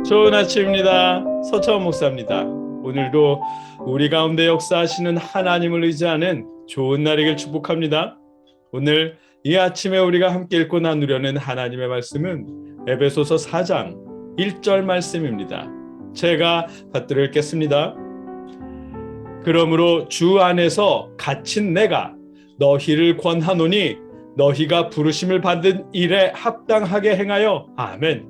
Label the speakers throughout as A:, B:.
A: 좋은 아침입니다. 서차원 목사입니다. 오늘도 우리 가운데 역사하시는 하나님을 의지하는 좋은 날이길 축복합니다. 오늘 이 아침에 우리가 함께 읽고 나누려는 하나님의 말씀은 에베소서 4장 1절 말씀입니다. 제가 받들어 읽겠습니다. 그러므로 주 안에서 갇힌 내가 너희를 권하노니 너희가 부르심을 받은 일에 합당하게 행하여. 아멘.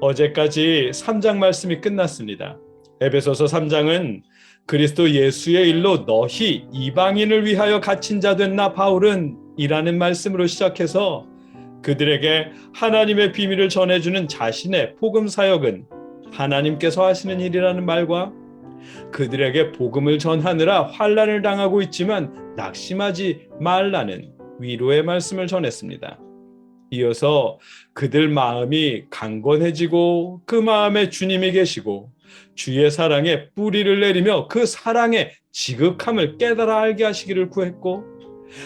A: 어제까지 3장 말씀이 끝났습니다. 에베소서 3장은 그리스도 예수의 일로 너희 이방인을 위하여 갇힌 자 된 나 바울은 이라는 말씀으로 시작해서 그들에게 하나님의 비밀을 전해주는 자신의 복음 사역은 하나님께서 하시는 일이라는 말과 그들에게 복음을 전하느라 환난을 당하고 있지만 낙심하지 말라는 위로의 말씀을 전했습니다. 이어서 그들 마음이 강건해지고 그 마음에 주님이 계시고 주의 사랑에 뿌리를 내리며 그 사랑의 지극함을 깨달아 알게 하시기를 구했고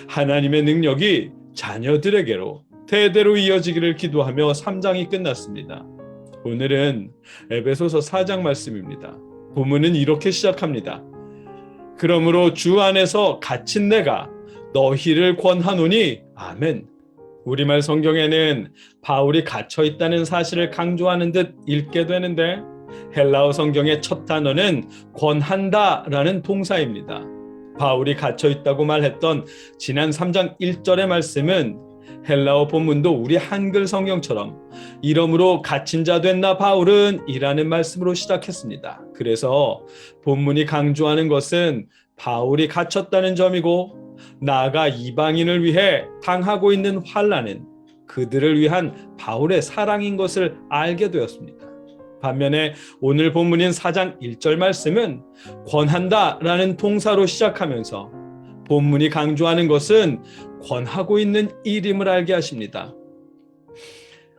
A: 하나님의 능력이 자녀들에게로 대대로 이어지기를 기도하며 3장이 끝났습니다. 오늘은 에베소서 4장 말씀입니다. 본문은 이렇게 시작합니다. 그러므로 주 안에서 갇힌 내가 너희를 권하노니. 아멘. 우리말 성경에는 바울이 갇혀 있다는 사실을 강조하는 듯 읽게 되는데 헬라어 성경의 첫 단어는 권한다라는 동사입니다. 바울이 갇혀 있다고 말했던 지난 3장 1절의 말씀은 헬라어 본문도 우리 한글 성경처럼 이러므로 갇힌 자 된 나 바울은 이라는 말씀으로 시작했습니다. 그래서 본문이 강조하는 것은 바울이 갇혔다는 점이고 나아가 이방인을 위해 당하고 있는 환난은 그들을 위한 바울의 사랑인 것을 알게 되었습니다. 반면에 오늘 본문인 4장 1절 말씀은 권한다라는 동사로 시작하면서 본문이 강조하는 것은 권하고 있는 일임을 알게 하십니다.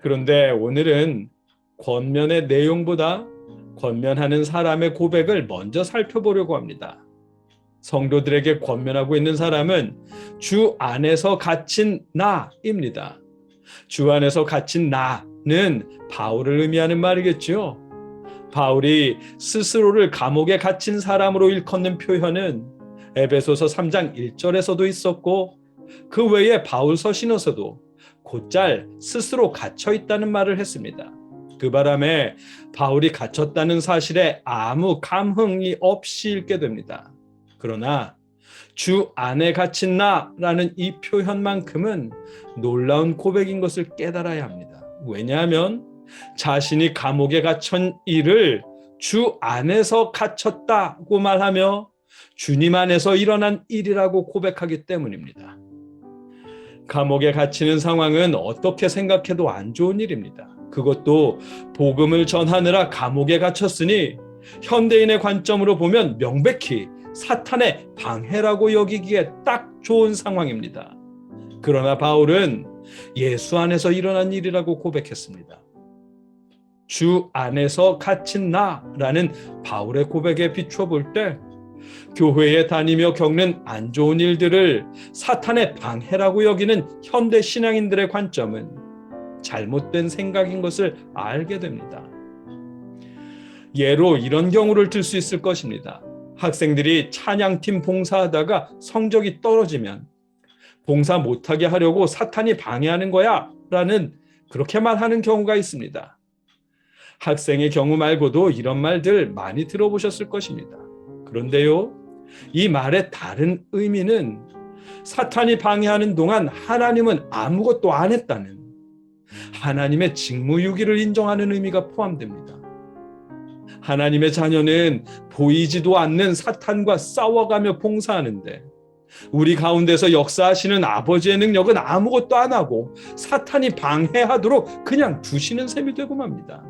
A: 그런데 오늘은 권면의 내용보다 권면하는 사람의 고백을 먼저 살펴보려고 합니다. 성도들에게 권면하고 있는 사람은 주 안에서 갇힌 나입니다. 주 안에서 갇힌 나는 바울을 의미하는 말이겠죠. 바울이 스스로를 감옥에 갇힌 사람으로 일컫는 표현은 에베소서 3장 1절에서도 있었고 그 외에 바울 서신에서도 곧잘 스스로 갇혀 있다는 말을 했습니다. 그 바람에 바울이 갇혔다는 사실에 아무 감흥이 없이 읽게 됩니다. 그러나 주 안에 갇힌 나라는 이 표현만큼은 놀라운 고백인 것을 깨달아야 합니다. 왜냐하면 자신이 감옥에 갇힌 일을 주 안에서 갇혔다고 말하며 주님 안에서 일어난 일이라고 고백하기 때문입니다. 감옥에 갇히는 상황은 어떻게 생각해도 안 좋은 일입니다. 그것도 복음을 전하느라 감옥에 갇혔으니 현대인의 관점으로 보면 명백히 사탄의 방해라고 여기기에 딱 좋은 상황입니다. 그러나 바울은 예수 안에서 일어난 일이라고 고백했습니다. 주 안에서 갇힌 나라는 바울의 고백에 비추어 볼 때 교회에 다니며 겪는 안 좋은 일들을 사탄의 방해라고 여기는 현대 신앙인들의 관점은 잘못된 생각인 것을 알게 됩니다. 예로 이런 경우를 들 수 있을 것입니다. 학생들이 찬양팀 봉사하다가 성적이 떨어지면 봉사 못하게 하려고 사탄이 방해하는 거야 라는 그렇게 말하는 경우가 있습니다. 학생의 경우 말고도 이런 말들 많이 들어보셨을 것입니다. 그런데요, 이 말의 다른 의미는 사탄이 방해하는 동안 하나님은 아무것도 안 했다는 하나님의 직무유기를 인정하는 의미가 포함됩니다. 하나님의 자녀는 보이지도 않는 사탄과 싸워가며 봉사하는데 우리 가운데서 역사하시는 아버지의 능력은 아무것도 안 하고 사탄이 방해하도록 그냥 두시는 셈이 되고 맙니다.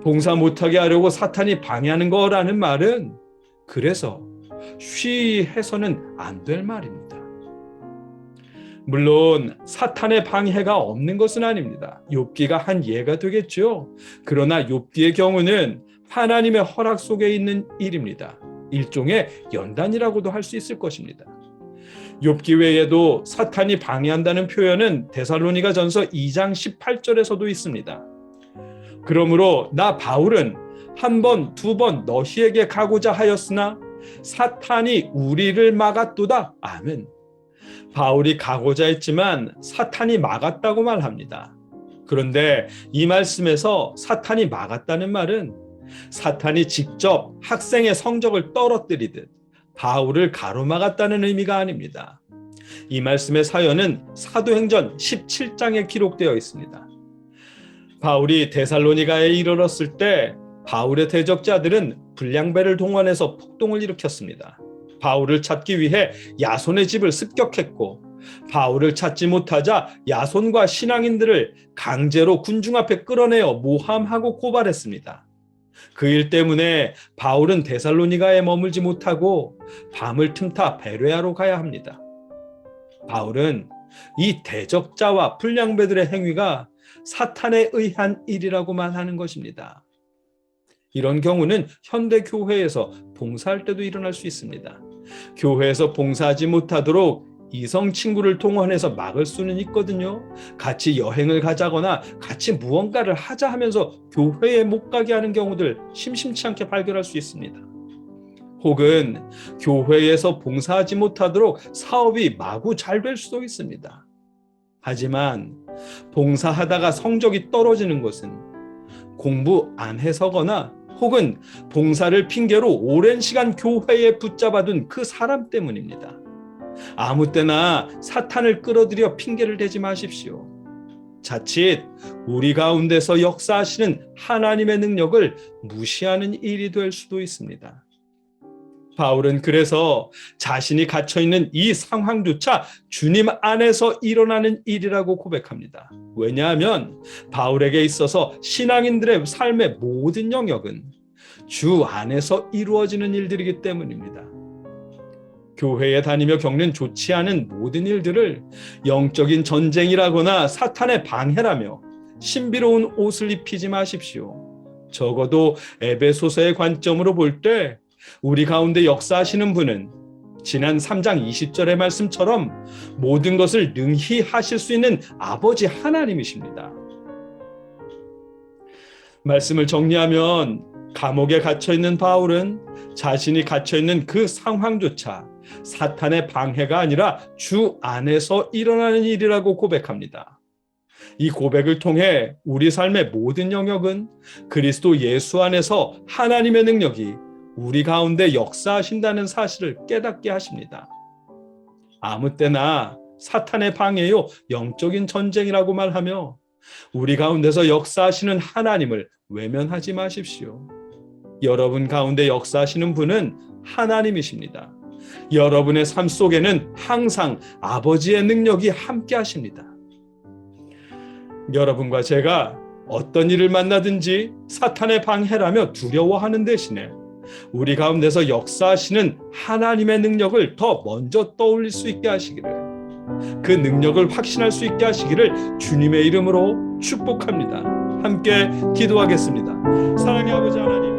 A: 봉사 못하게 하려고 사탄이 방해하는 거라는 말은 그래서 쉬해서는 안 될 말입니다. 물론 사탄의 방해가 없는 것은 아닙니다. 욥기가 한 예가 되겠죠. 그러나 욥기의 경우는 하나님의 허락 속에 있는 일입니다. 일종의 연단이라고도 할 수 있을 것입니다. 욥기 외에도 사탄이 방해한다는 표현은 데살로니가전서 2장 18절에서도 있습니다. 그러므로 나 바울은 한 번, 두 번 너희에게 가고자 하였으나 사탄이 우리를 막았도다. 아멘. 바울이 가고자 했지만 사탄이 막았다고 말합니다. 그런데 이 말씀에서 사탄이 막았다는 말은 사탄이 직접 학생의 성적을 떨어뜨리듯 바울을 가로막았다는 의미가 아닙니다. 이 말씀의 사연은 사도행전 17장에 기록되어 있습니다. 바울이 데살로니가에 이르렀을 때 바울의 대적자들은 불량배를 동원해서 폭동을 일으켰습니다. 바울을 찾기 위해 야손의 집을 습격했고 바울을 찾지 못하자 야손과 신앙인들을 강제로 군중 앞에 끌어내어 모함하고 고발했습니다. 그 일 때문에 바울은 데살로니가에 머물지 못하고 밤을 틈타 베레아로 가야 합니다. 바울은 이 대적자와 불량배들의 행위가 사탄에 의한 일이라고만 하는 것입니다. 이런 경우는 현대 교회에서 봉사할 때도 일어날 수 있습니다. 교회에서 봉사하지 못하도록 이성 친구를 동원해서 막을 수는 있거든요. 같이 여행을 가자거나 같이 무언가를 하자 하면서 교회에 못 가게 하는 경우들 심심치 않게 발견할 수 있습니다. 혹은 교회에서 봉사하지 못하도록 사업이 마구 잘 될 수도 있습니다. 하지만 봉사하다가 성적이 떨어지는 것은 공부 안 해서거나 혹은 봉사를 핑계로 오랜 시간 교회에 붙잡아둔 그 사람 때문입니다. 아무 때나 사탄을 끌어들여 핑계를 대지 마십시오. 자칫 우리 가운데서 역사하시는 하나님의 능력을 무시하는 일이 될 수도 있습니다. 바울은 그래서 자신이 갇혀있는 이 상황조차 주님 안에서 일어나는 일이라고 고백합니다. 왜냐하면 바울에게 있어서 신앙인들의 삶의 모든 영역은 주 안에서 이루어지는 일들이기 때문입니다. 교회에 다니며 겪는 좋지 않은 모든 일들을 영적인 전쟁이라거나 사탄의 방해라며 신비로운 옷을 입히지 마십시오. 적어도 에베소서의 관점으로 볼 때 우리 가운데 역사하시는 분은 지난 3장 20절의 말씀처럼 모든 것을 능히 하실 수 있는 아버지 하나님이십니다. 말씀을 정리하면 감옥에 갇혀있는 바울은 자신이 갇혀있는 그 상황조차 사탄의 방해가 아니라 주 안에서 일어나는 일이라고 고백합니다. 이 고백을 통해 우리 삶의 모든 영역은 그리스도 예수 안에서 하나님의 능력이 우리 가운데 역사하신다는 사실을 깨닫게 하십니다. 아무 때나 사탄의 방해요 영적인 전쟁이라고 말하며 우리 가운데서 역사하시는 하나님을 외면하지 마십시오. 여러분 가운데 역사하시는 분은 하나님이십니다. 여러분의 삶 속에는 항상 아버지의 능력이 함께 하십니다. 여러분과 제가 어떤 일을 만나든지 사탄의 방해라며 두려워하는 대신에 우리 가운데서 역사하시는 하나님의 능력을 더 먼저 떠올릴 수 있게 하시기를, 그 능력을 확신할 수 있게 하시기를 주님의 이름으로 축복합니다. 함께 기도하겠습니다. 사랑의 아버지 하나님,